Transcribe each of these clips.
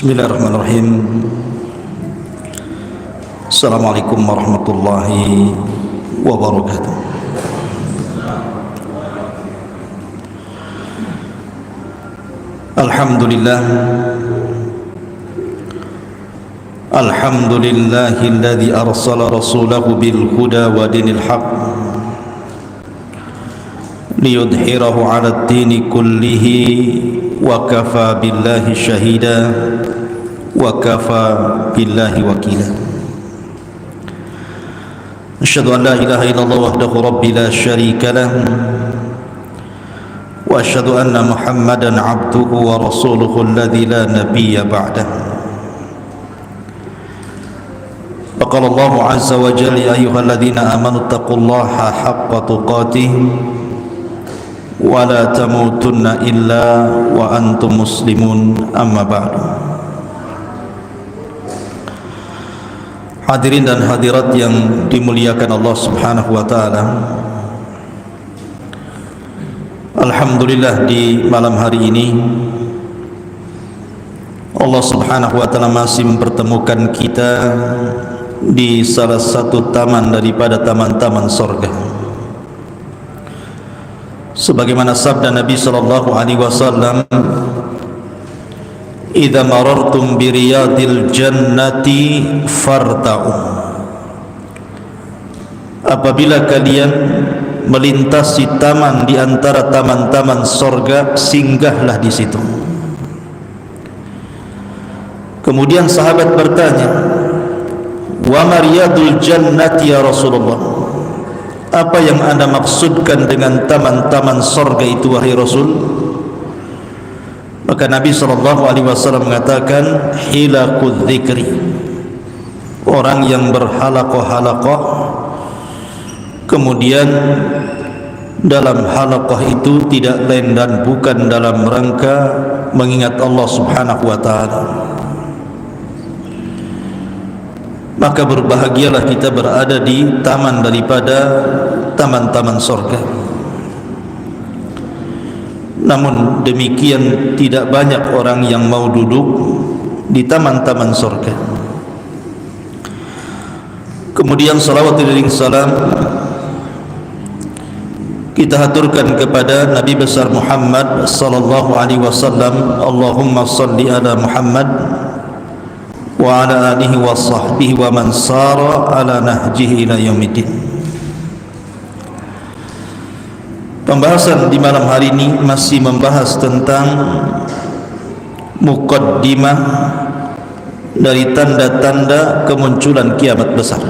Bismillahirrahmanirrahim. Assalamualaikum warahmatullahi wabarakatuh. Alhamdulillah. Alhamdulillahilladzi arsala rasulahu bil huda wa dinil haq liyudhhirahu 'alad dini kullihi wa kafa billahi syahida wa kafa billahi wakila. Asyhadu an la ilaha illallah wahdahu rabbi la syarika lah wa asyhadu anna Muhammadan 'abduhu wa rasuluhu alladzi la nabiyya ba'dah. Faqala Allah 'azza wa jalla ya ayyuhalladzina amanu taqullaha haqqa tuqatih wa la tamutunna illa wa antum muslimun, amma ba'du. Hadirin dan hadirat yang dimuliakan Allah Subhanahu wa taala, alhamdulillah di malam hari ini Allah Subhanahu wa taala masih mempertemukan kita di salah satu taman daripada taman-taman surga. Sebagaimana sabda Nabi sallallahu alaihi wasallam, "Idza marartum bi riyadil jannati farta'u." Apabila kalian melintasi taman di antara taman-taman surga, singgahlah di situ. Kemudian sahabat bertanya, "Wa ma riyadul jannati ya Rasulullah?" Apa yang Anda maksudkan dengan taman-taman surga itu wahai Rasul? Maka Nabi SAW mengatakan, hilaqudz dzikri, orang yang berhalaqah-halaqah, kemudian dalam halaqah itu tidak lain dan bukan dalam rangka mengingat Allah Subhanahu wa taala. Maka berbahagialah kita berada di taman daripada taman-taman surga. Namun demikian tidak banyak orang yang mau duduk di taman-taman surga. Kemudian salawat dan salam kita haturkan kepada Nabi besar Muhammad sallallahu alaihi wasallam. Allahumma salli ala Muhammad wa ala alihi wa sahbihi wa man sara ala nahjihi ila yaumiddin. Pembahasan di malam hari ini masih membahas tentang muqaddimah dari tanda-tanda kemunculan kiamat besar.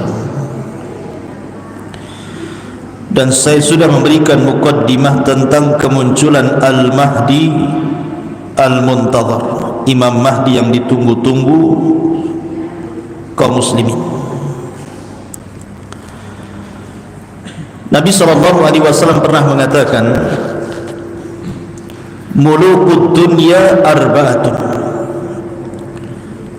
Dan saya sudah memberikan muqaddimah tentang kemunculan Al-Mahdi Al-Muntadhar, Imam Mahdi yang ditunggu-tunggu kaum muslimin. Nabi SAW pernah mengatakan, mulukud dunya arba'atun,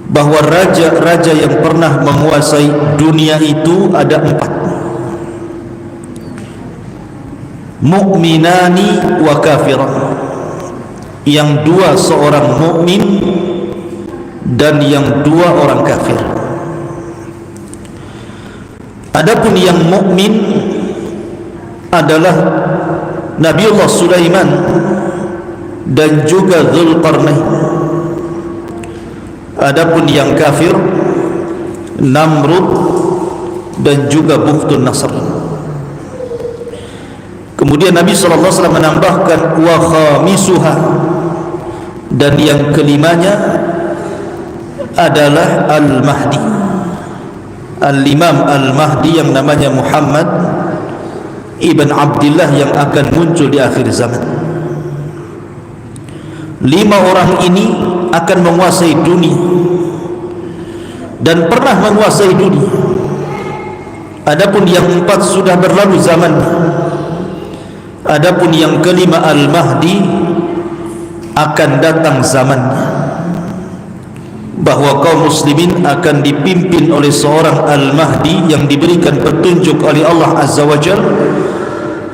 bahwa raja-raja yang pernah menguasai dunia itu ada 4. Mu'minani wa kafiran, yang 2 seorang mukmin dan yang 2 orang kafir. Adapun yang mukmin adalah Nabiullah Sulaiman dan juga Dzulqarnain. Adapun yang kafir Namrud dan juga Bukhtun Nasr. Kemudian Nabi SAW menambahkan wa khamisuha, dan yang kelimanya adalah Al-Mahdi, Al-Imam Al-Mahdi yang namanya Muhammad Ibn Abdullah, yang akan muncul di akhir zaman. 5 orang ini akan menguasai dunia dan pernah menguasai dunia. Adapun yang 4 sudah berlalu zamannya. Adapun yang kelima Al-Mahdi akan datang zamannya, bahwa kaum muslimin akan dipimpin oleh seorang Al-Mahdi yang diberikan petunjuk oleh Allah Azza wa Jalla,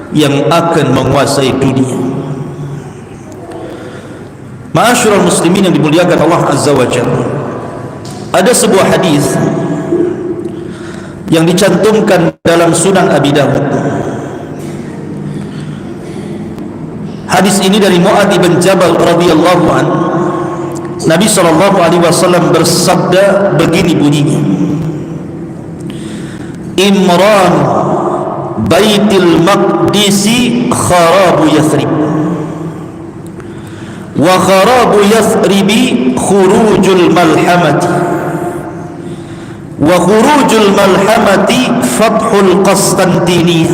yang akan menguasai dunia. Ma'asyiral muslimin yang dimuliakan Allah Azza wa Jalla, ada sebuah hadis yang dicantumkan dalam Sunan Abi Dawud. Hadis ini dari Mu'adz bin Jabal radhiyallahu anhu. Nabi SAW bersabda begini bunyinya: Imran Baitil Maqdisi kharabu Yathrib, wa kharabu Yathribi khurujul malhamati, wa khurujul malhamati fathul Qastantiniyah,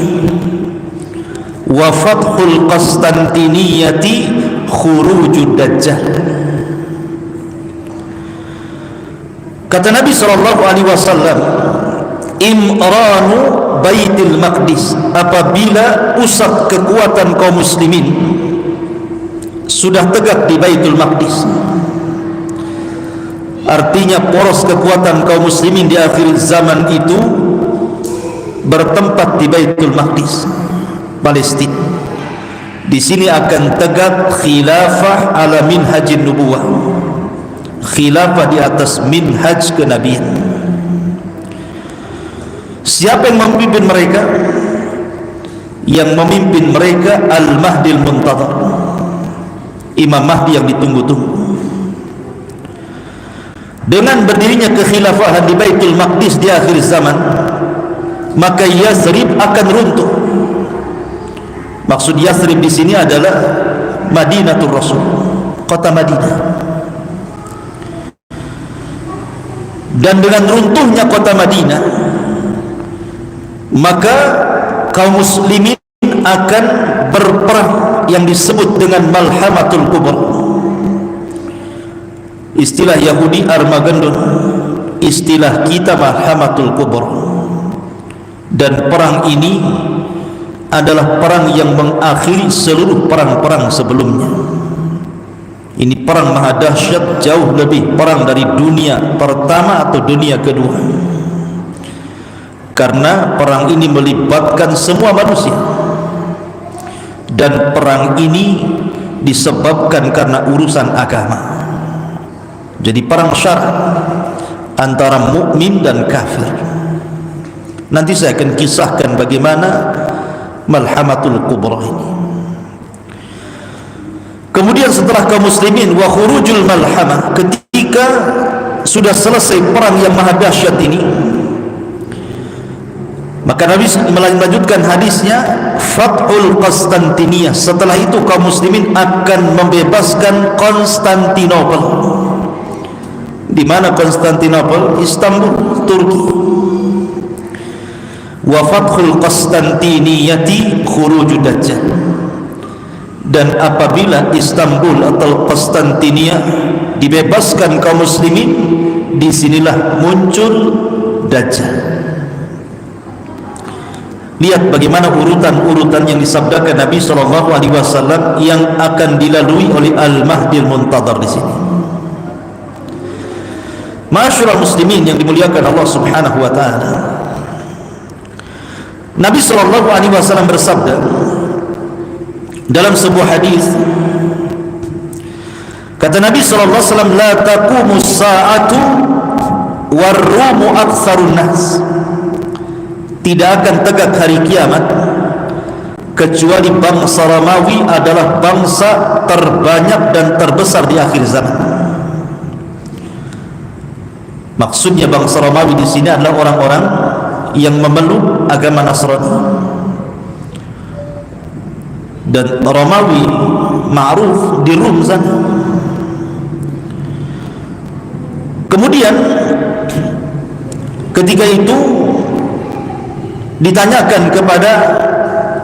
wa fathul Qastantiniyati khurujud Dajjal. Kata Nabi SAW, Imranu Baitil Maqdis, apabila pusat kekuatan kaum muslimin sudah tegak di Baitul Maqdis, artinya poros kekuatan kaum muslimin di akhir zaman itu bertempat di Baitul Maqdis, Palestina. Di sini akan tegak khilafah ala minhajin nubuwah, khilafah di atas minhaj kenabian. Siapa yang memimpin mereka? Yang memimpin mereka Al-Mahdi Al-Muntadhar, Imam Mahdi yang ditunggu-tunggu. Dengan berdirinya kekhilafahan di Baitul Maqdis di akhir zaman, maka Yathrib akan runtuh. Maksud Yathrib di sini adalah Madinatul Rasul, kota Madinah. Dan dengan runtuhnya kota Madinah, maka kaum muslimin akan berperang yang disebut dengan Malhamatul Kubra. Istilah Yahudi Armageddon, istilah kita Malhamatul Kubra. Dan perang ini adalah perang yang mengakhiri seluruh perang-perang sebelumnya. Ini perang maha dahsyat, jauh lebih perang dari dunia pertama atau dunia kedua, karena perang ini melibatkan semua manusia. Dan perang ini disebabkan karena urusan agama. Jadi perang syarat antara mukmin dan kafir. Nanti saya akan kisahkan bagaimana Malhamatul Kubra ini. Kemudian setelah kaum muslimin wa khurujul malhamah, ketika sudah selesai perang yang maha dahsyat ini, maka Nabi melanjutkan hadisnya, fathul Qastantiniyah. Setelah itu kaum muslimin akan membebaskan Konstantinopel. Di mana Konstantinopel? Istanbul, Turki. Wa fathul Qastantiniyati khurujud Dajjal. Dan apabila Istanbul atau Konstantinia dibebaskan kaum muslimin, disinilah muncul Dajjal. Lihat bagaimana urutan-urutan yang disabdakan Nabi SAW yang akan dilalui oleh Al-Mahdi Al-Muntadhar di sini. Ma'asyiral muslimin yang dimuliakan Allah Subhanahu wa taala, Nabi SAW bersabda dalam sebuah hadis, kata Nabi SAW, la taqumus sa'atu warrumu aktsarun nas, tidak akan tegak hari kiamat kecuali bangsa Romawi adalah bangsa terbanyak dan terbesar di akhir zaman. Maksudnya bangsa Romawi di sini adalah orang-orang yang memeluk agama Nasrani. Dan Romawi ma'ruf di Rum sana. Kemudian ketika itu ditanyakan kepada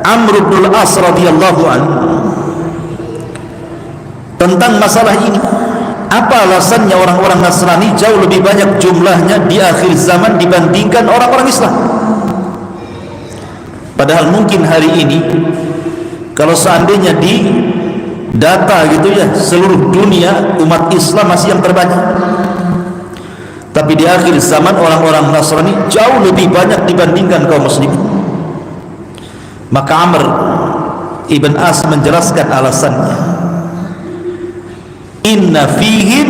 Amr bin Al-As radhiyallahu anhu tentang masalah ini, apa alasannya orang-orang Nasrani jauh lebih banyak jumlahnya di akhir zaman dibandingkan orang-orang Islam. Padahal mungkin hari ini kalau seandainya di data gitu ya, seluruh dunia umat Islam masih yang terbanyak, tapi di akhir zaman orang-orang Nasrani jauh lebih banyak dibandingkan kaum muslimin. Maka Amr ibn As menjelaskan alasannya. inna fihim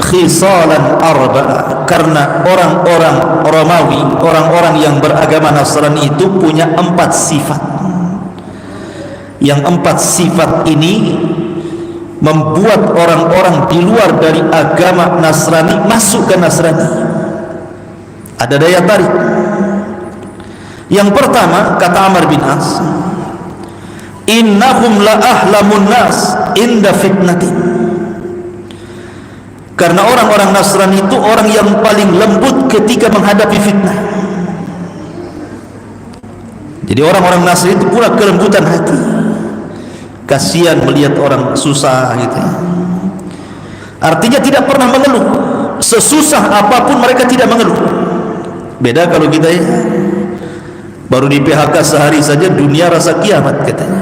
khisalan arba'a, karena orang-orang Romawi, orang-orang yang beragama Nasrani itu punya 4 sifat. Yang 4 sifat ini membuat orang-orang di luar dari agama Nasrani masuk ke Nasrani. Ada daya tarik. Yang pertama, kata Amr bin As, innahum la ahlamun nas inda fitnatin. Karena orang-orang Nasrani itu orang yang paling lembut ketika menghadapi fitnah. Jadi orang-orang Nasrani itu pula kelembutan hati. Kasihan melihat orang susah gitu. Artinya tidak pernah mengeluh. Sesusah apapun mereka tidak mengeluh. Beda kalau kita ya, baru di PHK sehari saja dunia rasa kiamat katanya.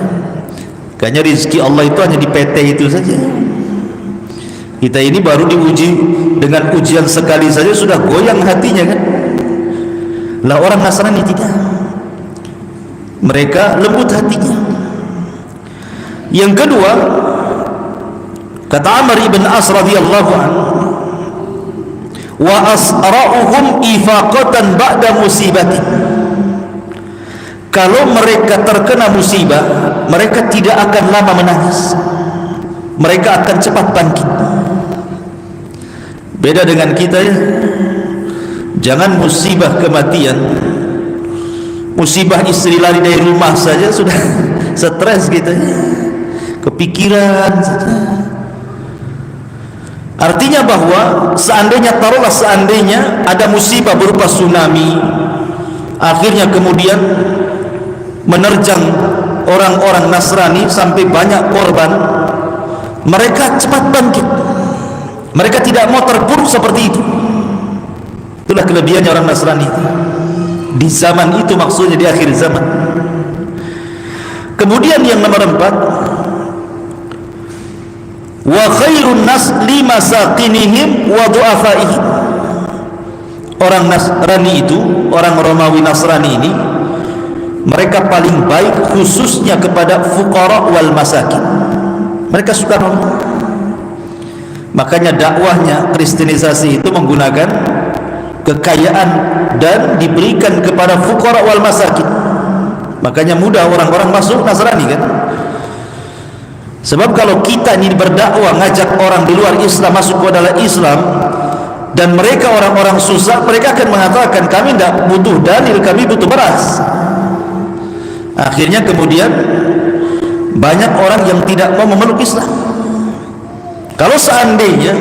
Kayaknya rezeki Allah itu hanya di PT itu saja. Kita ini baru diuji dengan ujian sekali saja sudah goyang hatinya kan. Lah orang Nasrani tidak. Mereka lembut hatinya. Yang kedua, kata Amr ibn As radhiyallahu anhu, wa asra'uhum ifaqatan ba'da musibati. Kalau mereka terkena musibah, mereka tidak akan lama menangis. Mereka akan cepat bangkit. Beda dengan kita ya. Jangan musibah kematian, musibah istri lari dari rumah saja sudah stres kita ya. Kepikiran saja. Artinya bahwa seandainya ada musibah berupa tsunami, akhirnya kemudian menerjang orang-orang Nasrani sampai banyak korban, mereka cepat bangkit. Mereka tidak mau terpuruk seperti itu. Itulah kelebihannya orang Nasrani itu. Di zaman itu, maksudnya di akhir zaman. Kemudian yang nomor 4, wa khairun nas limasaqinihim wa du'afaihim. Orang Nasrani itu, orang Romawi Nasrani ini, mereka paling baik khususnya kepada fuqara wal masakin. Mereka suka nolong. Makanya dakwahnya kristenisasi itu menggunakan kekayaan dan diberikan kepada fuqara wal masakin. Makanya mudah orang-orang masuk Nasrani kan. Sebab kalau kita ini berdakwah ngajak orang di luar Islam masuk ke dalam Islam, dan mereka orang-orang susah, mereka akan mengatakan kami tidak butuh dalil, kami butuh beras. Akhirnya kemudian banyak orang yang tidak mau memeluk Islam. Kalau seandainya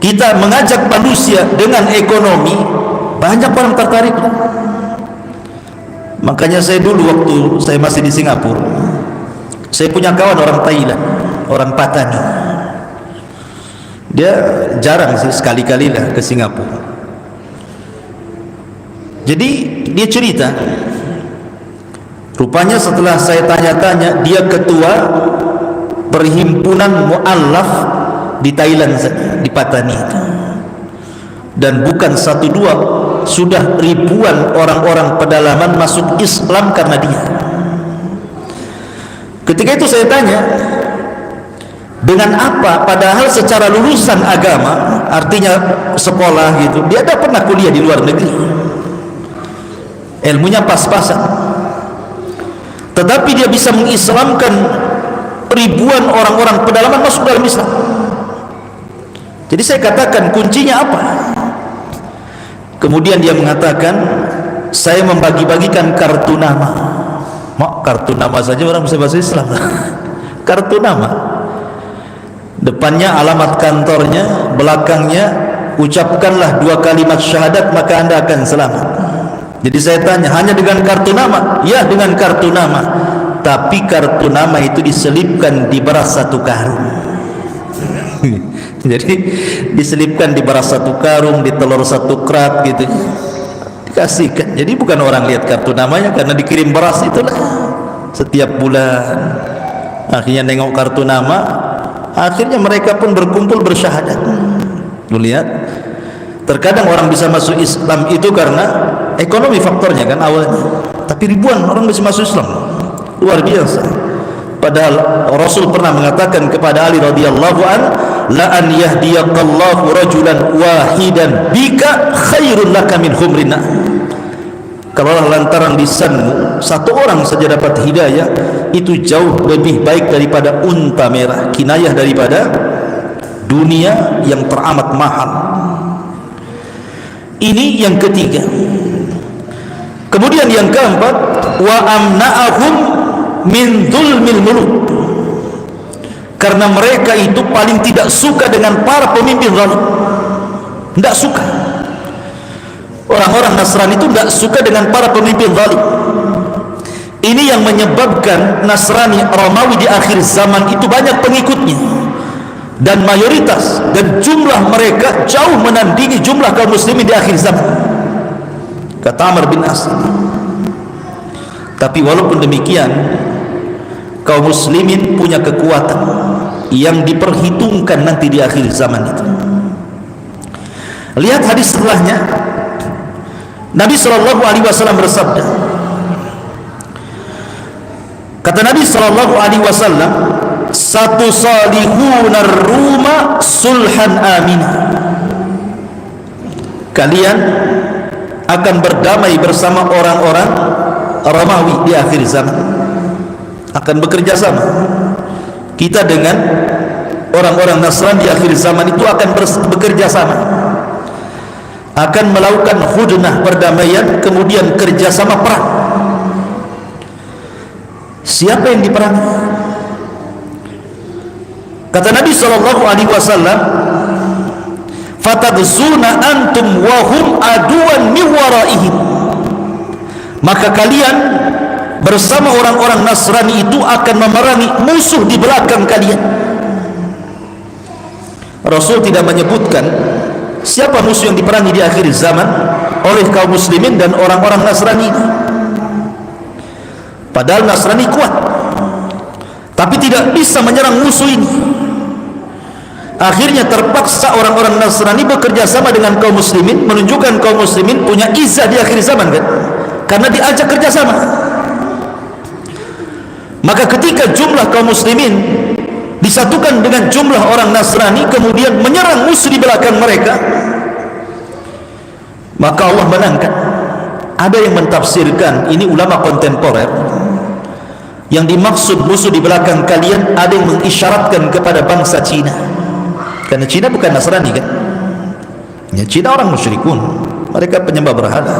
kita mengajak manusia dengan ekonomi, banyak orang tertarik. Makanya saya dulu waktu saya masih di Singapura, saya punya kawan orang Thailand, orang Patani. Dia jarang sih, sekali-kali lah ke Singapura. Jadi dia cerita, rupanya setelah saya tanya-tanya, dia ketua perhimpunan mu'allaf di Thailand saja, di Patani itu. Dan bukan 1-2, sudah ribuan orang-orang pedalaman masuk Islam karena dia. Ketika itu saya tanya, dengan apa? Padahal secara lulusan agama, artinya sekolah gitu, dia tidak pernah kuliah di luar negeri, ilmunya pas-pasan, tetapi dia bisa mengislamkan ribuan orang-orang pedalaman masuk dalam Islam. Jadi saya katakan, kuncinya apa? Kemudian dia mengatakan, saya membagi-bagikan kartu nama. Mak, kartu nama saja orang bisa bahasa Islam. Kartu nama, depannya alamat kantornya, belakangnya ucapkanlah 2 kalimat syahadat maka anda akan selamat. Jadi saya tanya, hanya dengan kartu nama? Ya, dengan kartu nama. Tapi kartu nama itu diselipkan di beras 1 karung. Jadi diselipkan di beras 1 karung, di telur 1 krat gitu, dikasihkan. Jadi bukan orang lihat kartu namanya, karena dikirim beras itulah setiap bulan. Akhirnya nengok kartu nama, akhirnya mereka pun berkumpul bersyahadat. Lu lihat, terkadang orang bisa masuk Islam itu karena ekonomi faktornya kan awalnya, tapi ribuan orang bisa masuk Islam, luar biasa. padahal Rasul pernah mengatakan kepada Ali radhiyallahu an, la an yahdiyallahu rajulan wahidan bika khairul laka min humrin na'am. Kalau lantaran lisanmu satu orang saja dapat hidayah, itu jauh lebih baik daripada unta merah, kinayah daripada dunia yang teramat mahal. Ini yang ketiga. Kemudian yang keempat, wa amna'ahum min dzulmil muluk, karena mereka itu paling tidak suka dengan para pemimpin zalim. Tidak suka. Orang-orang Nasrani itu tidak suka dengan para pemimpin zalim. Ini yang menyebabkan Nasrani Romawi di akhir zaman itu banyak pengikutnya, dan mayoritas dan jumlah mereka jauh menandingi jumlah kaum muslimin di akhir zaman, kata Amr bin As. Tapi walaupun demikian, kaum muslimin punya kekuatan yang diperhitungkan nanti di akhir zaman itu. Lihat hadis setelahnya. Nabi SAW bersabda, kata Nabi SAW, satu salihunar ruma sulhan amina, kalian akan berdamai bersama orang-orang Romawi di akhir zaman, akan bekerja sama. Kita dengan orang-orang Nasrani di akhir zaman itu akan bekerja sama, akan melakukan hudnah perdamaian, kemudian kerjasama perang. Siapa yang diperangi? Kata Nabi SAW, fatadzuna antum wahum aduan min waraihim, maka kalian bersama orang-orang Nasrani itu akan memerangi musuh di belakang kalian. Rasul tidak menyebutkan siapa musuh yang diperangi di akhir zaman oleh kaum muslimin dan orang-orang Nasrani ini. Padahal Nasrani kuat, tapi tidak bisa menyerang musuh ini. Akhirnya terpaksa orang-orang Nasrani bekerja sama dengan kaum muslimin, menunjukkan kaum muslimin punya izzah di akhir zaman, kan? Karena diajak kerjasama. Maka ketika jumlah kaum muslimin disatukan dengan jumlah orang Nasrani, kemudian menyerang musuh di belakang mereka, maka Allah menangkan. Ada yang mentafsirkan, ini ulama kontemporer, yang dimaksud musuh di belakang kalian, ada yang mengisyaratkan kepada bangsa Cina, karena Cina bukan Nasrani, kan? Ya, Cina orang musyrikun, mereka penyembah berhala.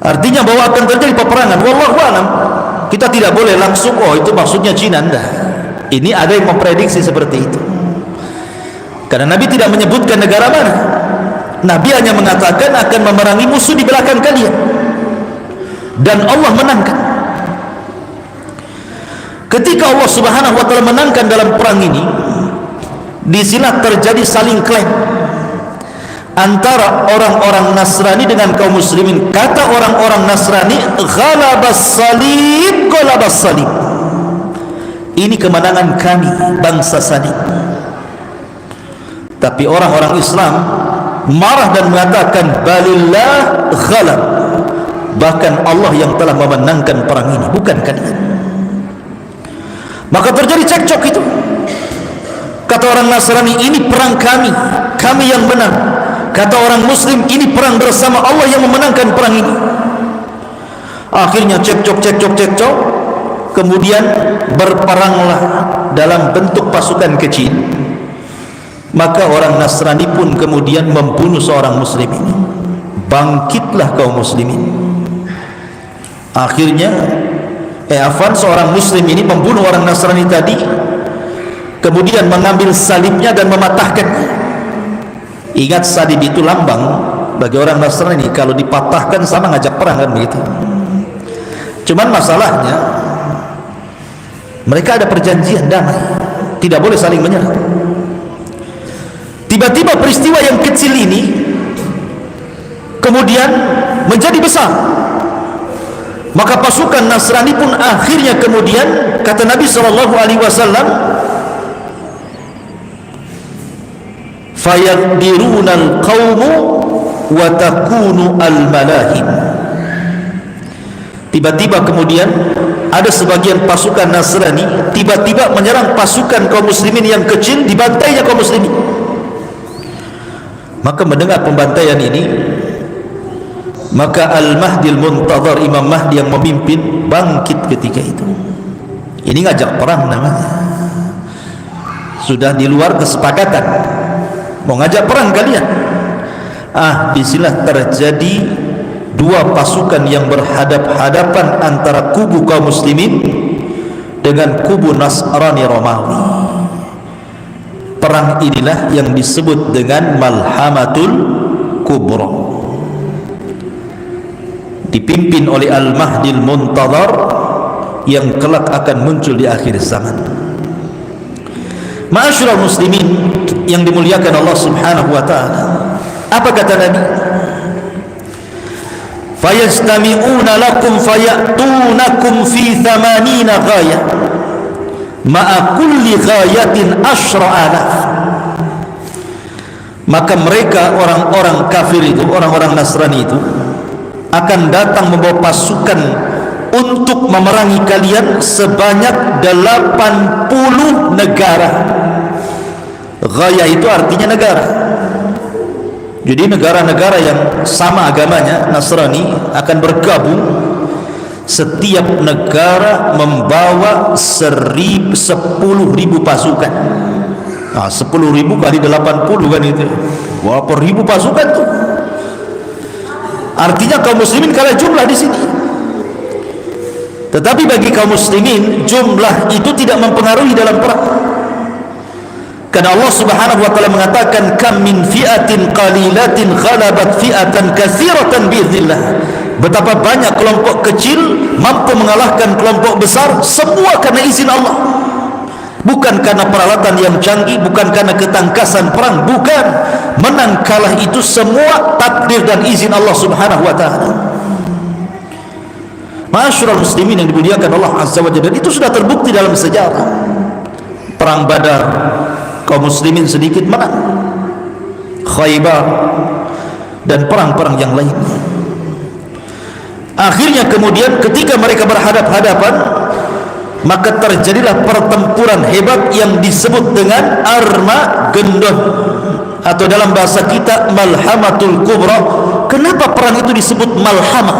Artinya bahwa akan terjadi peperangan. Wallahu a'lam. Kita tidak boleh langsung, oh itu maksudnya Cina. Enggak. Ini ada yang memprediksi seperti itu, karena Nabi tidak menyebutkan negara mana. Nabi hanya mengatakan akan memerangi musuh di belakang kalian, dan Allah menangkan. Ketika Allah Subhanahu wa ta'ala menangkan dalam perang ini, di sini terjadi saling klaim antara orang-orang Nasrani dengan kaum muslimin. Kata orang-orang Nasrani, ghalabas salib, ghalabas salib, ini kemenangan kami, bangsa salib. Tapi orang-orang Islam marah dan mengatakan, balillah ghalab, bahkan Allah yang telah memenangkan perang ini, bukan kalian. Maka terjadi cekcok itu. Kata orang Nasrani, ini perang kami, kami yang menang. Kata orang Muslim, ini perang bersama, Allah yang memenangkan perang ini. Akhirnya cekcok. Kemudian berperanglah dalam bentuk pasukan kecil. Maka orang Nasrani pun kemudian membunuh seorang Muslim ini. Bangkitlah kaum muslimin. Akhirnya seorang Muslim ini membunuh orang Nasrani tadi, kemudian mengambil salibnya dan mematahkannya. Ingat, salib itu lambang bagi orang Nasrani, kalau dipatahkan sama ngajak perang, kan begitu. Cuman masalahnya mereka ada perjanjian damai, tidak boleh saling menyerang. Tiba-tiba peristiwa yang kecil ini kemudian menjadi besar. Maka pasukan Nasrani pun akhirnya kemudian, kata Nabi SAW, fayaqdirunal qawmu wa takunu al malahim. Tiba-tiba kemudian ada sebagian pasukan Nasrani tiba-tiba menyerang pasukan kaum muslimin yang kecil, dibantainya kaum muslimin. Maka mendengar pembantaian ini, maka Al-Mahdi Al-Muntadhar, Imam Mahdi yang memimpin, bangkit ketika itu. Ini ngajak perang namanya. Sudah di luar kesepakatan, mau ngajak perang kalian. Disinilah terjadi dua pasukan yang berhadap-hadapan antara kubu kaum muslimin dengan kubu Nasrani Romawi. Perang inilah yang disebut dengan Malhamatul Kubra, dipimpin oleh Al-Mahdi Al-Muntadhar yang kelak akan muncul di akhir zaman. Ma'asyiral muslimin yang dimuliakan Allah Subhanahu wa taala, apa kata Nabi? Fayastami'una lakum fayatunakum fi 80 ghayah ma'a kulli ghayatin 10,000. Maka mereka orang-orang kafir itu, orang-orang Nasrani itu akan datang membawa pasukan untuk memerangi kalian sebanyak 80 negara. Ghayah itu artinya negara. Jadi negara-negara yang sama agamanya, Nasrani, akan bergabung. Setiap negara membawa 10.000 pasukan. 10.000 kali 80 kan itu, berapa ribu pasukan tuh. Artinya kaum muslimin kalah jumlah di sini. Tetapi bagi kaum muslimin jumlah itu tidak mempengaruhi dalam perang. Karena Allah Subhanahu wa taala mengatakan, kam min fi'atin qalilatin ghalabat fi'atan katsiratan biiznillah. Betapa banyak kelompok kecil mampu mengalahkan kelompok besar, semua karena izin Allah. Bukan karena peralatan yang canggih, bukan karena ketangkasan perang, bukan. Menang kalah itu semua takdir dan izin Allah Subhanahu wa taala. Ma'asyiral muslimin yang dimuliakan Allah Azza wa Jalla, itu sudah terbukti dalam sejarah. Perang Badar, kaum muslimin sedikit menang. Khaybar dan perang-perang yang lainnya. Akhirnya kemudian ketika mereka berhadap-hadapan, maka terjadilah pertempuran hebat yang disebut dengan Armageddon, atau dalam bahasa kita Malhamatul Kubra. Kenapa perang itu disebut malhamah?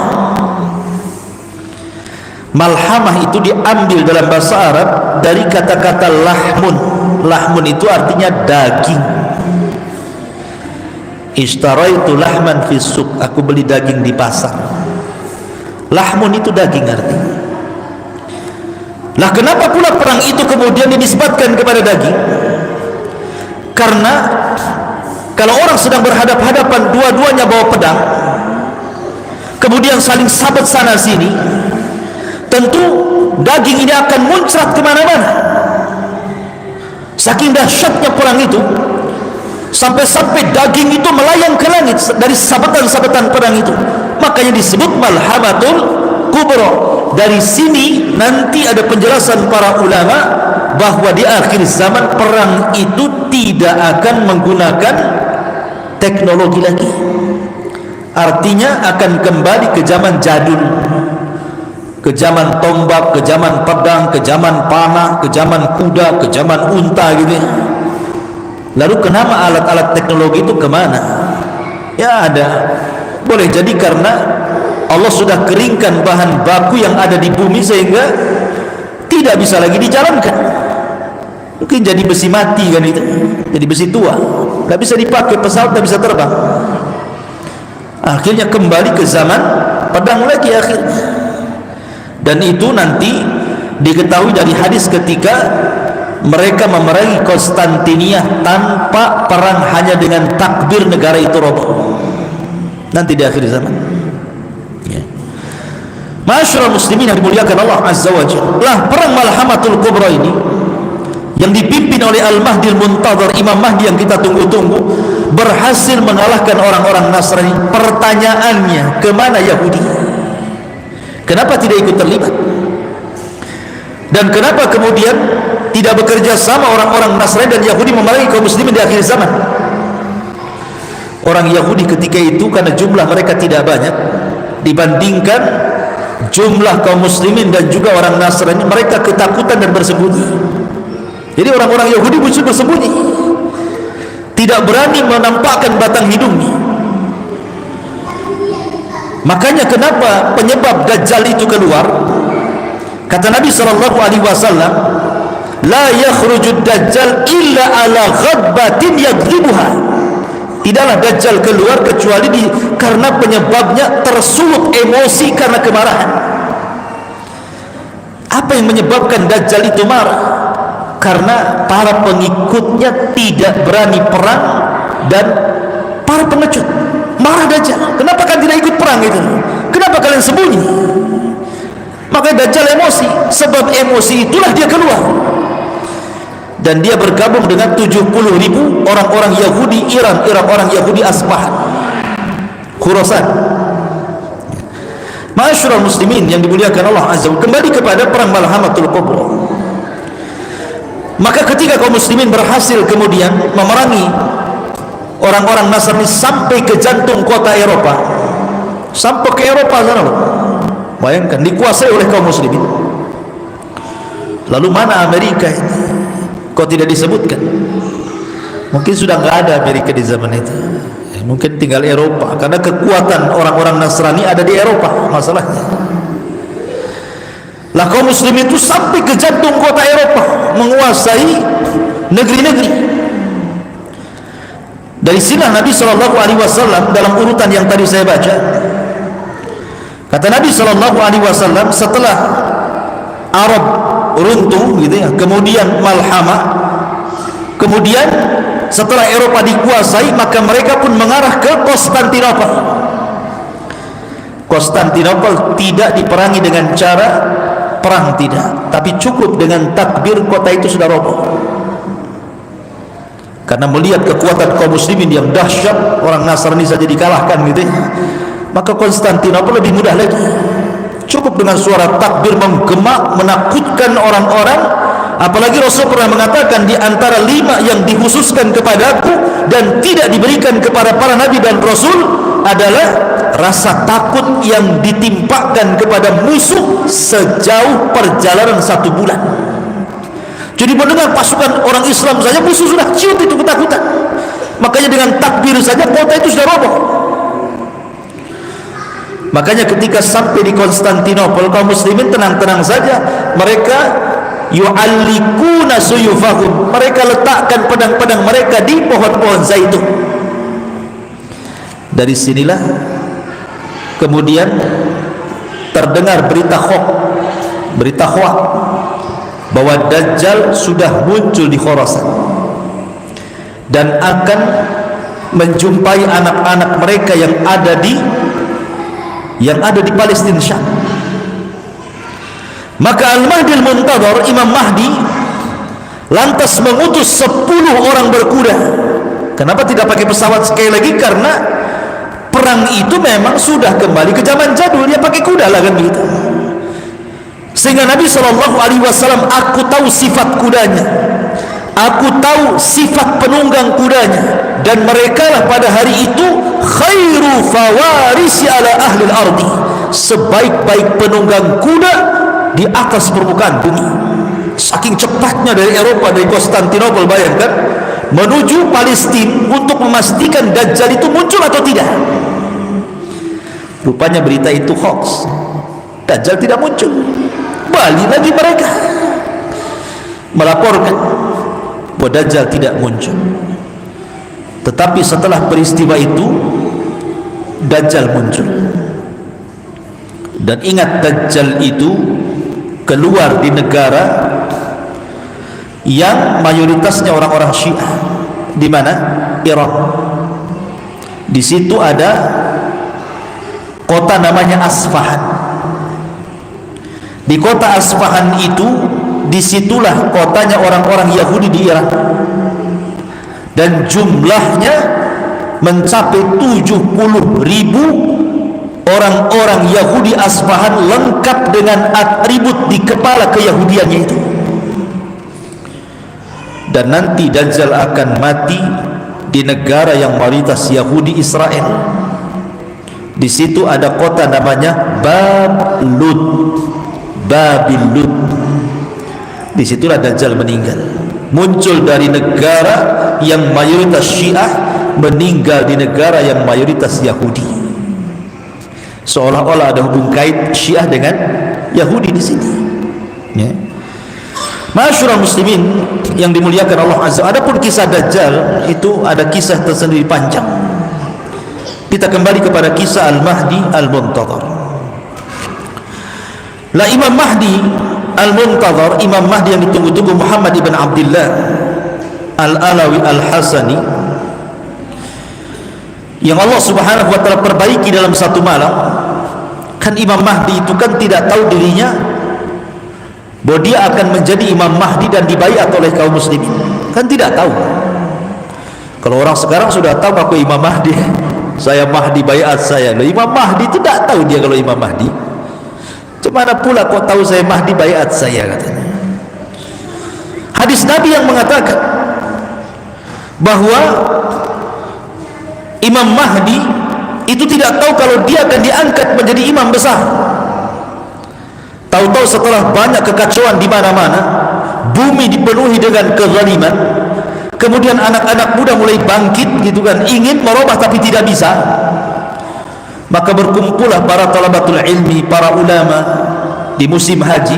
Malhamah itu diambil dalam bahasa Arab dari kata-kata lahmun. Lahmun itu artinya daging. Ishtaraitu lahman fi suq, aku beli daging di pasar. Lahmun itu daging artinya. Lah kenapa pula perang itu kemudian dinisbatkan kepada daging? Karena kalau orang sedang berhadap-hadapan, dua-duanya bawa pedang, kemudian saling sabet sana sini, tentu daging ini akan muncrat kemana-mana. Saking dahsyatnya perang itu, sampai-sampai daging itu melayang ke langit dari sabetan-sabetan pedang itu. Makanya disebut Malhamatul Kubra. Dari sini nanti ada penjelasan para ulama bahwa di akhir zaman perang itu tidak akan menggunakan teknologi lagi. Artinya akan kembali ke zaman jadul, ke zaman tombak, ke zaman pedang, ke zaman panah, ke zaman kuda, ke zaman unta gitu. Lalu kenapa alat-alat teknologi itu kemana? Ya ada. Boleh jadi karena Allah sudah keringkan bahan baku yang ada di bumi sehingga tidak bisa lagi dijalankan. Mungkin jadi besi mati kan itu, jadi besi tua, tidak bisa dipakai, pesawat tidak bisa terbang. Akhirnya kembali ke zaman pedang lagi akhirnya. Dan itu nanti diketahui dari hadis ketika mereka memerangi Konstantinia tanpa perang, hanya dengan takbir negara itu roboh. Nanti di akhir zaman. Ya. Ma'asyiral muslimin yang dimuliakan Allah Azza wa Jalla, lah perang Malhamatul Kubra ini yang dipimpin oleh Al-Mahdi Al-Muntadhar, Imam Mahdi yang kita tunggu-tunggu, berhasil mengalahkan orang-orang Nasrani. Pertanyaannya, kemana Yahudi? Kenapa tidak ikut terlibat? Dan kenapa kemudian tidak bekerja sama orang-orang Nasrani dan Yahudi memerangi kaum muslimin di akhir zaman? Orang Yahudi ketika itu karena jumlah mereka tidak banyak dibandingkan jumlah kaum muslimin dan juga orang Nasrani, mereka ketakutan dan bersembunyi. Jadi orang-orang Yahudi bersembunyi, tidak berani menampakkan batang hidungnya. Makanya kenapa penyebab Dajjal itu keluar? Kata Nabi SAW, la yakhrujud Dajjal illa ala ghadbatin yadribuha. Tidaklah Dajjal keluar kecuali karena penyebabnya tersulut emosi karena kemarahan. Apa yang menyebabkan Dajjal itu marah? Karena para pengikutnya tidak berani perang dan para pengecut. Marah Dajjal, kenapa kan tidak ikut perang itu? Kenapa kalian sembunyi? Maka Dajjal emosi, sebab emosi itulah dia keluar. Dan dia bergabung dengan 70.000 orang-orang Yahudi Iran, orang Yahudi Asbahan, Khurasan. Ma'asyiral muslimin yang dimuliakan Allah Azza wa Jalla, kembali kepada perang Malhamatul Kubra. Maka ketika kaum muslimin berhasil kemudian memerangi orang-orang Nasrani sampai ke jantung kota Eropa, sampai ke Eropa sana, bayangkan, dikuasai oleh kaum muslimin. Lalu mana Amerika ini? Kok tidak disebutkan? Mungkin sudah nggak ada Amerika di zaman itu, mungkin tinggal Eropa, karena kekuatan orang-orang Nasrani ada di Eropa masalahnya. Lah kaum muslimin itu sampai ke jantung kota Eropa, menguasai negeri-negeri. Dari sinilah Nabi SAW dalam urutan yang tadi saya baca, kata Nabi SAW, setelah Arab runtuh gitu ya, kemudian Malhamah, kemudian setelah Eropa dikuasai, maka mereka pun mengarah ke Konstantinopel. Konstantinopel tidak diperangi dengan cara perang, tidak, tapi cukup dengan takbir kota itu sudah roboh. Karena melihat kekuatan kaum muslimin yang dahsyat, orang Nasrani saja dikalahkan gitu ya, maka Konstantinopel lebih mudah lagi. Cukup dengan suara takbir menggema, menakutkan orang-orang. Apalagi Rasul pernah mengatakan, di antara 5 yang dikhususkan kepadaku dan tidak diberikan kepada para nabi dan rasul adalah rasa takut yang ditimpakan kepada musuh sejauh perjalanan 1 bulan. Jadi mendengar pasukan orang Islam saja, musuh sudah ciut itu ketakutan. Makanya dengan takbir saja kota itu sudah roboh. Makanya ketika sampai di Konstantinopel, kaum muslimin tenang-tenang saja. Mereka yu'allikuna suyufahum, mereka letakkan pedang-pedang mereka di pohon-pohon zaitun. Dari sinilah kemudian terdengar berita hoax bahwa Dajjal sudah muncul di Khurasan dan akan menjumpai anak-anak mereka yang ada di Palestina, Syam. Maka Al-Mahdi Al-Muntadhar, Imam Mahdi, lantas mengutus 10 orang berkuda. Kenapa tidak pakai pesawat sekali lagi? Karena perang itu memang sudah kembali ke zaman jadul, dia pakai kuda lah kan begitu. Sehingga Nabi SAW, aku tahu sifat kudanya, aku tahu sifat penunggang kudanya, dan mereka lah pada hari itu khairu fawarisi ala ahli al-ardi, sebaik-baik penunggang kuda di atas permukaan bumi. Saking cepatnya dari Eropa, dari Konstantinopel, bayangkan, menuju Palestina untuk memastikan Dajjal itu muncul atau tidak. Rupanya berita itu hoax, Dajjal tidak muncul. Balik lagi mereka melaporkan bahwa Dajjal tidak muncul. Tetapi setelah peristiwa itu Dajjal muncul. Dan ingat, Dajjal itu keluar di negara yang mayoritasnya orang-orang Syiah. Di mana? Iran. Di situ ada kota namanya Asfahan. Di kota Asfahan itu, disitulah kotanya orang-orang Yahudi di Iran, dan jumlahnya mencapai 70.000 orang-orang Yahudi Asfahan, lengkap dengan atribut di kepala keyahudiannya itu. Dan nanti Dajjal akan mati di negara yang mayoritas Yahudi, Israel. Di situ ada kota namanya Babil Lud. Di situlah Dajjal meninggal. Muncul dari negara yang mayoritas Syiah, meninggal di negara yang mayoritas Yahudi. Seolah-olah ada hubung kait Syiah dengan Yahudi di sini. Ya. Masyarul muslimin yang dimuliakan Allah Azza. Adapun kisah Dajjal itu ada kisah tersendiri panjang. Kita kembali kepada kisah Al-Mahdi Al-Muntadhar. Lah Imam Mahdi Al-Muntadhar, Imam Mahdi yang ditunggu-tunggu, Muhammad ibn Abdullah Al-Alawi Al-Hasani, yang Allah Subhanahu wa taala perbaiki dalam satu malam. Kan Imam Mahdi itu kan tidak tahu dirinya bahwa dia akan menjadi Imam Mahdi dan dibaiat oleh kaum muslimin. Kan tidak tahu. Kalau orang sekarang sudah tahu aku Imam Mahdi, saya Mahdi, baiat saya. Loh, Imam Mahdi itu tidak tahu dia kalau Imam Mahdi. Cemana pula kau tahu saya Mahdi, baiat saya, katanya. Hadis Nabi yang mengatakan bahwa Imam Mahdi itu tidak tahu kalau dia akan diangkat menjadi imam besar. Tahu-tahu setelah banyak kekacauan di mana-mana, bumi dipenuhi dengan kezaliman, kemudian anak-anak muda mulai bangkit gitu kan, ingin merubah tapi tidak bisa. Maka berkumpullah para talabatul ilmi, para ulama di musim haji.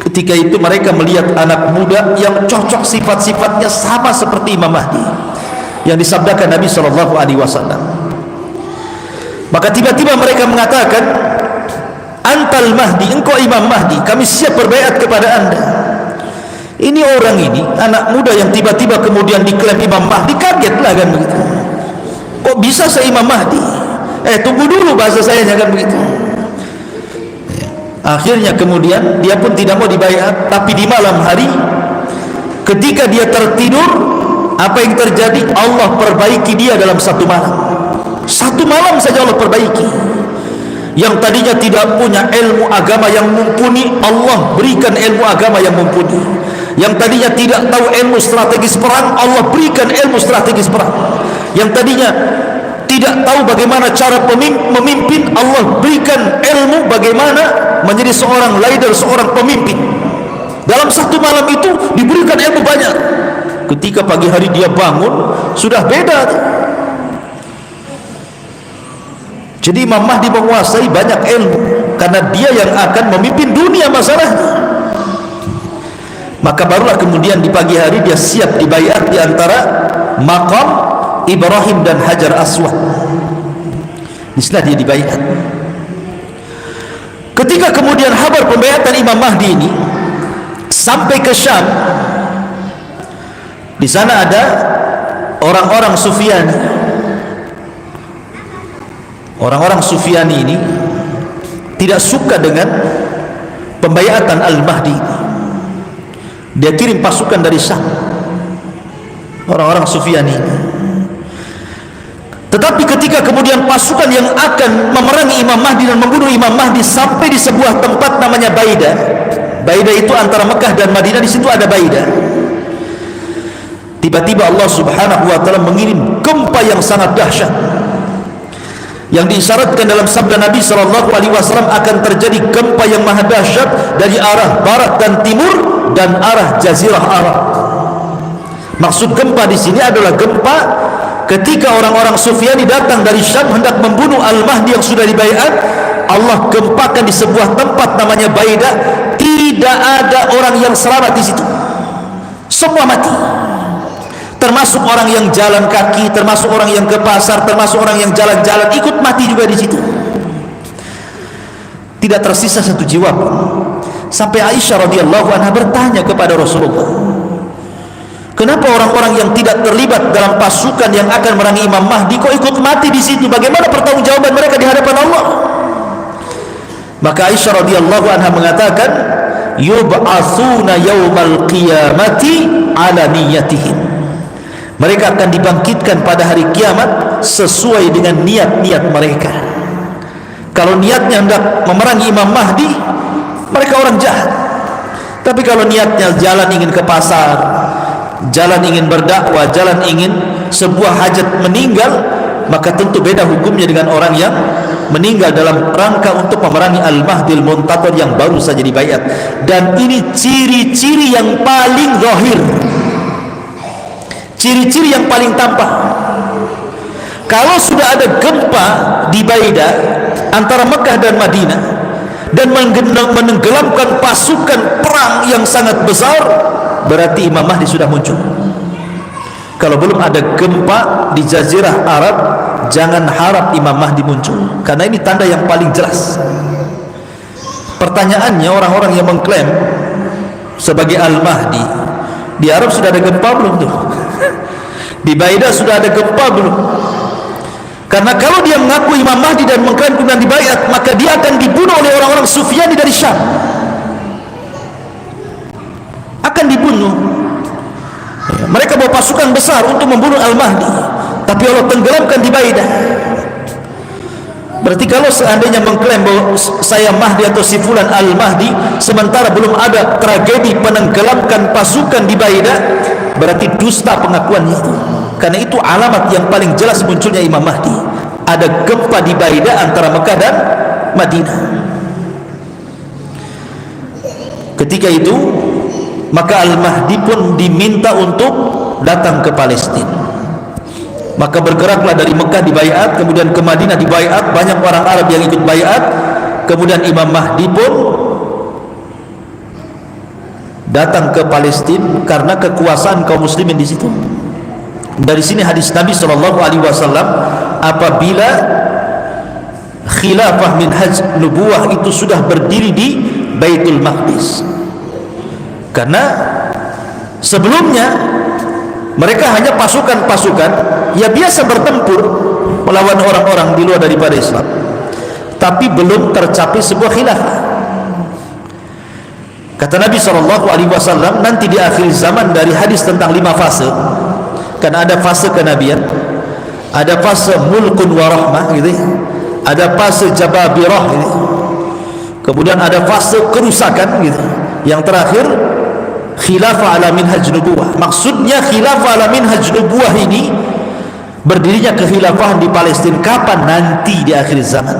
Ketika itu mereka melihat anak muda yang cocok sifat-sifatnya sama seperti Imam Mahdi yang disabdakan Nabi SAW. Maka tiba-tiba mereka mengatakan, antal Mahdi, engkau Imam Mahdi, kami siap berbaiat kepada anda. Ini orang ini, anak muda yang tiba-tiba kemudian diklaim Imam Mahdi, kagetlah kan begitu. Kok bisa saya Imam Mahdi? Tunggu dulu, bahasa saya jangan begitu. Akhirnya kemudian dia pun tidak mau dibaiat. Tapi di malam hari ketika dia tertidur, apa yang terjadi? Allah perbaiki dia dalam satu malam. Satu malam saja Allah perbaiki. Yang tadinya tidak punya ilmu agama yang mumpuni, Allah berikan ilmu agama yang mumpuni. Yang tadinya tidak tahu ilmu strategis perang, Allah berikan ilmu strategis perang. Yang tadinya tidak tahu bagaimana cara memimpin, Allah berikan ilmu bagaimana menjadi seorang leader, seorang pemimpin. Dalam satu malam itu diberikan ilmu banyak. Ketika pagi hari dia bangun, sudah beda. Jadi Imam Mahdi menguasai banyak ilmu, karena dia yang akan memimpin dunia masalahnya. Maka barulah kemudian di pagi hari dia siap dibaiat di antara makam Ibrahim dan Hajar Aswad. Disinilah dia dibaiat. Ketika kemudian kabar pembaiatan Imam Mahdi ini sampai ke Syam, di sana ada orang-orang Sufyani. Orang-orang Sufyani ini tidak suka dengan pembaiatan Al-Mahdi. Dia kirim pasukan dari Syam, orang-orang Sufyani ini. Tetapi ketika kemudian pasukan yang akan memerangi Imam Mahdi dan membunuh Imam Mahdi sampai di sebuah tempat namanya Baidah. Baidah itu antara Mekah dan Madinah, di situ ada Baidah. Tiba-tiba Allah Subhanahu wa taala mengirim gempa yang sangat dahsyat, yang diisyaratkan dalam sabda Nabi SAW akan terjadi gempa yang maha dahsyat dari arah barat dan timur dan arah Jazirah Arab. Maksud gempa di sini adalah gempa ketika orang-orang Sufyani datang dari Syam hendak membunuh Al-Mahdi yang sudah dibaiat. Allah gempakan di sebuah tempat namanya Baidah. Tidak ada orang yang selamat di situ, semua mati. Termasuk orang yang jalan kaki, termasuk orang yang ke pasar, termasuk orang yang jalan-jalan ikut mati juga di situ. Tidak tersisa satu jiwa pun. Sampai Aisyah radhiyallahu anha bertanya kepada Rasulullah, kenapa orang-orang yang tidak terlibat dalam pasukan yang akan merangi Imam Mahdi kok ikut mati di situ? Bagaimana pertanggungjawaban mereka di hadapan Allah? Maka Aisyah radhiyallahu anha mengatakan, yub'atsuna yaumal qiyamati ala niyyatihim. Mereka akan dibangkitkan pada hari kiamat sesuai dengan niat-niat mereka. Kalau niatnya hendak memerangi Imam Mahdi, mereka orang jahat. Tapi kalau niatnya jalan ingin ke pasar, jalan ingin berdakwah, jalan ingin sebuah hajat meninggal, maka tentu beda hukumnya dengan orang yang meninggal dalam rangka untuk memerangi Al-Mahdil Muntadhar yang baru saja dibaiat. Dan ini ciri-ciri yang paling zahir, ciri-ciri yang paling tampak. Kalau sudah ada gempa di Baidah antara Mekah dan Madinah dan menenggelamkan pasukan perang yang sangat besar, berarti Imam Mahdi sudah muncul. Kalau belum ada gempa di Jazirah Arab, jangan harap Imam Mahdi muncul, karena ini tanda yang paling jelas. Pertanyaannya, orang-orang yang mengklaim sebagai Al-Mahdi, di Arab sudah ada gempa belum tuh? Di Baidah sudah ada gempa belum? Karena kalau dia mengaku Imam Mahdi dan mengklaim kemudian dibaiat, maka dia akan dibunuh oleh orang-orang Sufyani dari Syam. Akan dibunuh. Mereka bawa pasukan besar untuk membunuh Al-Mahdi, tapi Allah tenggelamkan di Baidah. Berarti kalau seandainya mengklaim bahwa saya Mahdi atau si fulan Al-Mahdi, sementara belum ada tragedi penenggelamkan pasukan di Baidah, berarti dusta pengakuannya itu. Karena itu alamat yang paling jelas munculnya Imam Mahdi. Ada gempa di Baidah antara Mekah dan Madinah. Ketika itu, maka Al-Mahdi pun diminta untuk datang ke Palestina. Maka bergeraklah dari Mekah dibaiat, kemudian ke Madinah dibaiat, banyak orang Arab yang ikut baiat. Kemudian Imam Mahdi pun datang ke Palestina karena kekuasaan kaum muslimin di situ. Dari sini hadis Nabi SAW, apabila khilafah minhaj nubuwah itu sudah berdiri di Baitul Maqdis. Karena sebelumnya mereka hanya pasukan-pasukan ya biasa bertempur melawan orang-orang di luar daripada Islam, tapi belum tercapai sebuah khilafah. Kata Nabi SAW, nanti di akhir zaman, dari hadis tentang 5 fase, kan ada fase kenabian, ada fase mulkun warahmah gitu, ada fase jababirah gitu, kemudian ada fase kerusakan gitu, yang terakhir khilafah ala minhaj nubuwah. Maksudnya khilafah ala minhaj nubuwah ini berdirinya kekhilafah di Palestina kapan? Nanti di akhir zaman,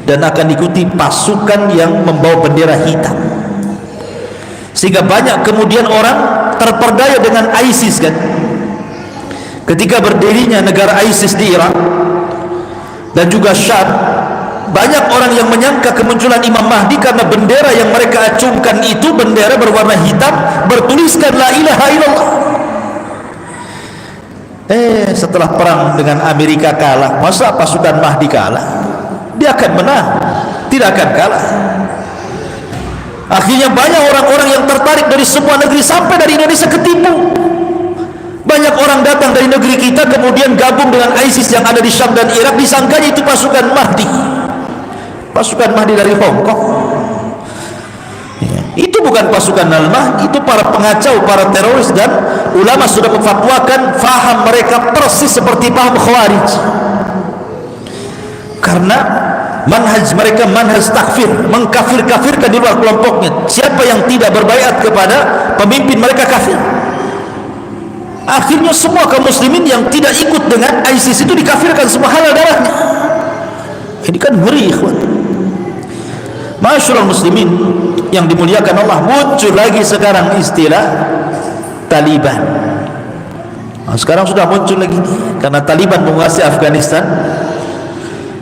dan akan diikuti pasukan yang membawa bendera hitam, sehingga banyak kemudian orang terperdaya dengan ISIS kan. Ketika berdirinya negara ISIS di Irak dan juga Syam, banyak orang yang menyangka kemunculan Imam Mahdi karena bendera yang mereka acungkan itu bendera berwarna hitam bertuliskan la ilaha illallah. Setelah perang dengan Amerika kalah, masa pasukan Mahdi kalah? Dia akan menang, tidak akan kalah. Akhirnya banyak orang-orang yang tertarik dari semua negeri, sampai dari Indonesia ketipu. Banyak orang datang dari negeri kita kemudian gabung dengan ISIS yang ada di Syam dan Irak, disangkanya itu pasukan Mahdi. Pasukan Mahdi dari Hong Kong. Itu bukan pasukan Al-Mahdi, itu para pengacau, para teroris, dan ulama sudah memfatwakan faham mereka persis seperti paham Khawarij. Karena manhaj mereka manhaj takfir, mengkafir-kafirkan di luar kelompoknya. Siapa yang tidak berbaiat kepada pemimpin mereka kafir. Akhirnya semua kaum muslimin yang tidak ikut dengan ISIS itu dikafirkan, semua halal darahnya. Ini kan ngeri, ikhwan. Masyaallah muslimin yang dimuliakan Allah, muncul lagi sekarang istilah Taliban. Sekarang sudah muncul lagi karena Taliban menguasai Afghanistan.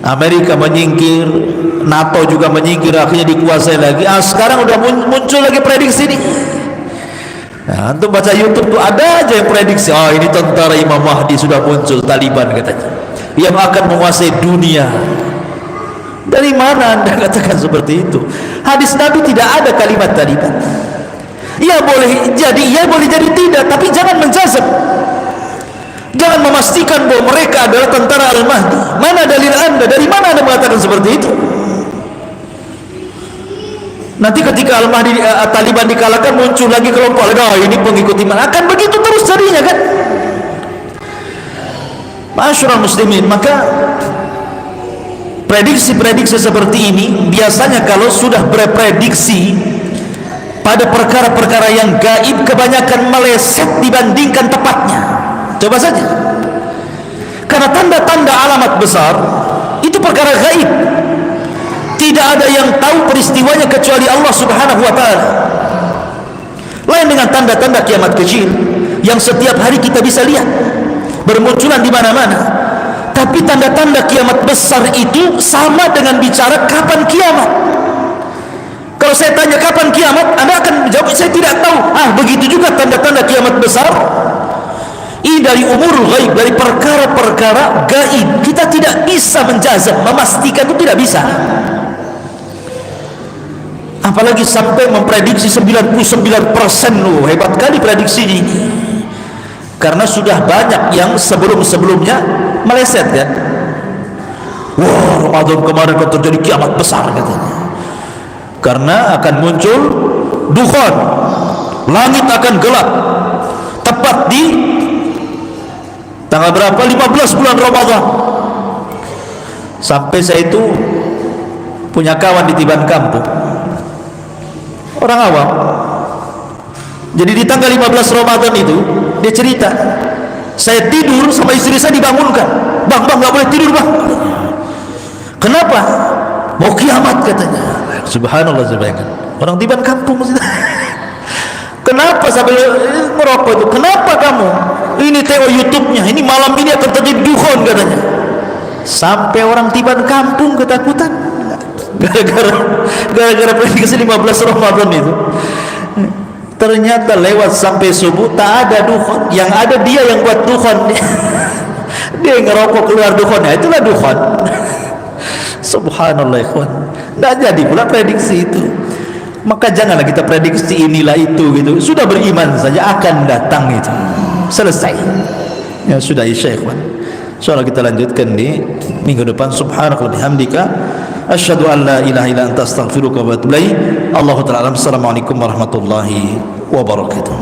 Amerika menyingkir, NATO juga menyingkir, akhirnya dikuasai lagi. Sekarang udah muncul lagi prediksi ini. Nah, untuk baca YouTube tuh ada aja yang prediksi, ini tentara Imam Mahdi sudah muncul, Taliban katanya, yang akan menguasai dunia. Dari mana Anda katakan seperti itu? Hadis Nabi tidak ada kalimat Taliban. Ya boleh jadi, ya boleh jadi tidak, tapi jangan menjazam. Jangan memastikan bahwa mereka adalah tentara Al-Mahdi. Mana dalil Anda? Dari mana Anda mengatakan seperti itu? Nanti ketika Al-Mahdi Taliban dikalahkan, muncul lagi kelompok lain, ini pengikut iman. Akan begitu terus jadinya kan? Masyaallah muslimin, maka prediksi-prediksi seperti ini biasanya kalau sudah berprediksi pada perkara-perkara yang gaib, kebanyakan meleset dibandingkan tepatnya. Coba saja, karena Karena tanda-tanda alamat besar itu perkara gaib. Tidak ada yang tahu peristiwanya kecuali Allah Subhanahu wa taala. Lain dengan tanda-tanda kiamat kecil yang setiap hari kita bisa lihat bermunculan di mana-mana. Tapi tanda-tanda kiamat besar itu sama dengan bicara kapan kiamat. Kalau saya tanya kapan kiamat, Anda akan menjawab saya tidak tahu. Begitu juga tanda-tanda kiamat besar. Ini dari umurul ghaib, dari perkara-perkara gaib. Kita tidak bisa menjazam, memastikan itu tidak bisa. Apalagi sampai memprediksi 99%. Loh, hebat kali prediksi ini. Karena sudah banyak yang sebelum-sebelumnya meleset kan. Wah, Ramadan kemarin kan terjadi kiamat besar katanya. Karena akan muncul dukhan, langit akan gelap. Tepat di tanggal berapa? 15 bulan Ramadan. Sampai saya itu punya kawan di Tiban Kampung, orang awam. Jadi di tanggal 15 Ramadan itu dia cerita, saya tidur sama istri saya dibangunkan. Bang, gak boleh tidur bang. Kenapa? Mau kiamat katanya. Subhanallah, orang Tiban Kampung. Kenapa sambil merokok itu? Kenapa kamu? Ini tengok YouTube-nya, ini malam ini akan terjadi dukhan katanya. Sampai orang Tiban Kampung ketakutan gara-gara prediksi 15 Ramadan itu. Ternyata lewat sampai subuh tak ada dukhan. Yang ada dia yang buat dukhan. Dia ngerokok keluar dukhannya, itulah dukhan. Subhanallah ikhwan. Tidak jadi pula prediksi itu. Maka janganlah kita prediksi inilah itu gitu. Sudah beriman saja akan datang itu. Selesai. Ya sudah isya ikhwan. Insyaallah kita lanjutkan di minggu depan. Subhanakallahumma bihamdika asyhadu an la ilaha illa anta astaghfiruka wa atubu ilaik. Allahu ta'ala. Assalamualaikum warahmatullahi wabarakatuh.